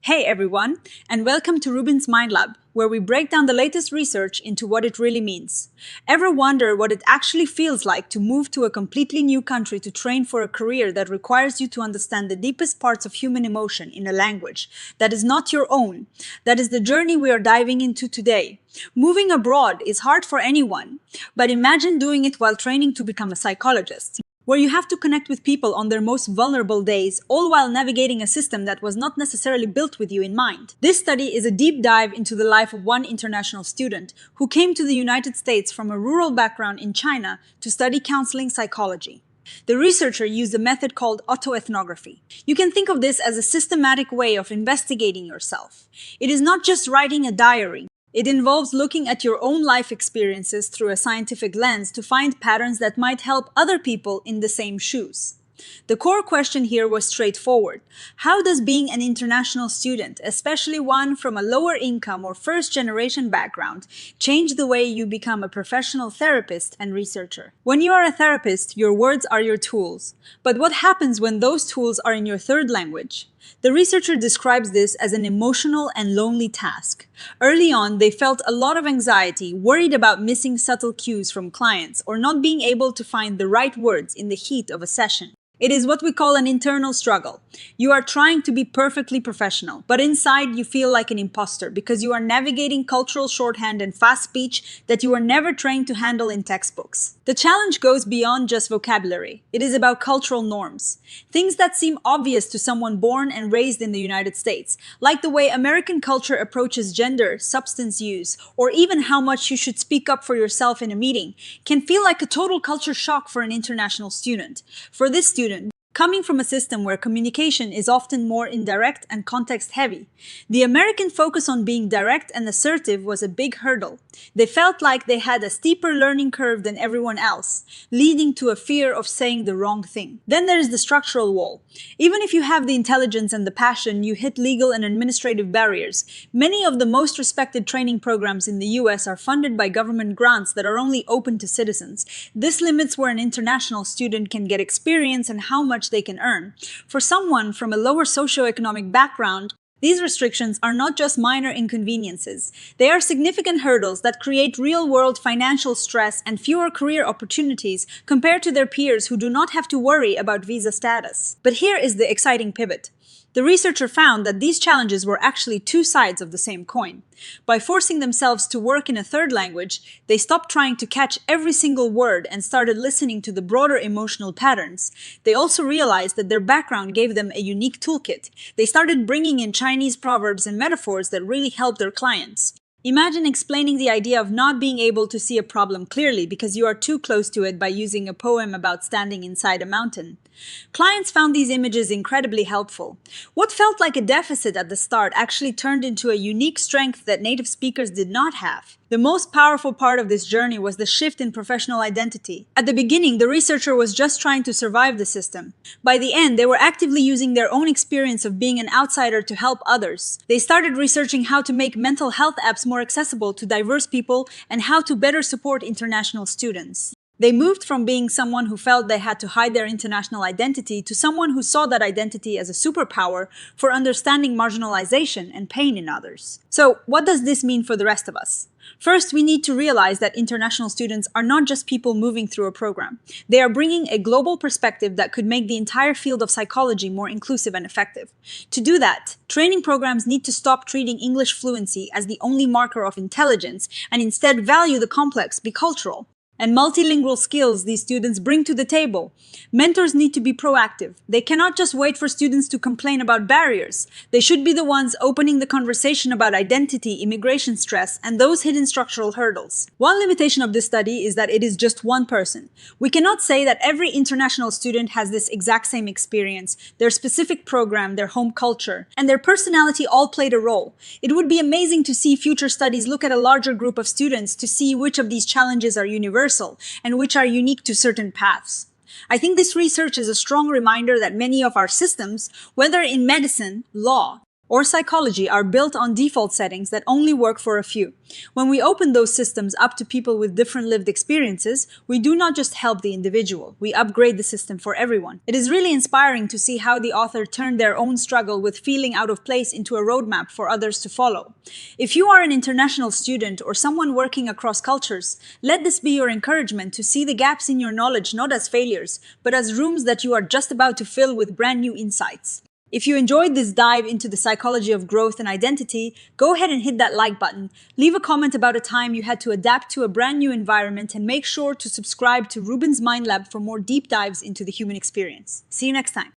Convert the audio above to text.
Hey everyone, and welcome to RUBIN'S Mind Lab, where we break down the latest research into what it really means. Ever wonder what it actually feels like to move to a completely new country to train for a career that requires you to understand the deepest parts of human emotion in a language that is not your own? That is the journey we are diving into today. Moving abroad is hard for anyone, but imagine doing it while training to become a psychologist, where you have to connect with people on their most vulnerable days, all while navigating a system that was not necessarily built with you in mind. This study is a deep dive into the life of one international student who came to the United States from a rural background in China to study counseling psychology. The researcher used a method called autoethnography. You can think of this as a systematic way of investigating yourself. It is not just writing a diary. It involves looking at your own life experiences through a scientific lens to find patterns that might help other people in the same shoes. The core question here was straightforward. How does being an international student, especially one from a lower income or first-generation background, change the way you become a professional therapist and researcher? When you are a therapist, your words are your tools. But what happens when those tools are in your third language? The researcher describes this as an emotional and lonely task. Early on, they felt a lot of anxiety, worried about missing subtle cues from clients or not being able to find the right words in the heat of a session. It is what we call an internal struggle. You are trying to be perfectly professional, but inside you feel like an imposter because you are navigating cultural shorthand and fast speech that you were never trained to handle in textbooks. The challenge goes beyond just vocabulary. It is about cultural norms. Things that seem obvious to someone born and raised in the United States, like the way American culture approaches gender, substance use, or even how much you should speak up for yourself in a meeting, can feel like a total culture shock for an international student. For this student, coming from a system where communication is often more indirect and context-heavy, the American focus on being direct and assertive was a big hurdle. They felt like they had a steeper learning curve than everyone else, leading to a fear of saying the wrong thing. Then there is the structural wall. Even if you have the intelligence and the passion, you hit legal and administrative barriers. Many of the most respected training programs in the US are funded by government grants that are only open to citizens. This limits where an international student can get experience and how much they can earn. For someone from a lower socioeconomic background, these restrictions are not just minor inconveniences. They are significant hurdles that create real-world financial stress and fewer career opportunities compared to their peers who do not have to worry about visa status. But here is the exciting pivot. The researcher found that these challenges were actually two sides of the same coin. By forcing themselves to work in a third language, they stopped trying to catch every single word and started listening to the broader emotional patterns. They also realized that their background gave them a unique toolkit. They started bringing in Chinese proverbs and metaphors that really helped their clients. Imagine explaining the idea of not being able to see a problem clearly because you are too close to it by using a poem about standing inside a mountain. Clients found these images incredibly helpful. What felt like a deficit at the start actually turned into a unique strength that native speakers did not have. The most powerful part of this journey was the shift in professional identity. At the beginning, the researcher was just trying to survive the system. By the end, they were actively using their own experience of being an outsider to help others. They started researching how to make mental health apps more accessible to diverse people and how to better support international students. They moved from being someone who felt they had to hide their international identity to someone who saw that identity as a superpower for understanding marginalization and pain in others. So, what does this mean for the rest of us? First, we need to realize that international students are not just people moving through a program. They are bringing a global perspective that could make the entire field of psychology more inclusive and effective. To do that, training programs need to stop treating English fluency as the only marker of intelligence and instead value the complex, bicultural, and multilingual skills these students bring to the table. Mentors need to be proactive. They cannot just wait for students to complain about barriers. They should be the ones opening the conversation about identity, immigration stress, and those hidden structural hurdles. One limitation of this study is that it is just one person. We cannot say that every international student has this exact same experience, their specific program, their home culture, and their personality all played a role. It would be amazing to see future studies look at a larger group of students to see which of these challenges are universal and which are unique to certain paths. I think this research is a strong reminder that many of our systems, whether in medicine, law, or psychology are built on default settings that only work for a few. When we open those systems up to people with different lived experiences, we do not just help the individual, we upgrade the system for everyone. It is really inspiring to see how the author turned their own struggle with feeling out of place into a roadmap for others to follow. If you are an international student or someone working across cultures, let this be your encouragement to see the gaps in your knowledge not as failures, but as rooms that you are just about to fill with brand new insights. If you enjoyed this dive into the psychology of growth and identity, go ahead and hit that like button, leave a comment about a time you had to adapt to a brand new environment, and make sure to subscribe to RUBIN'S Mind Lab for more deep dives into the human experience. See you next time.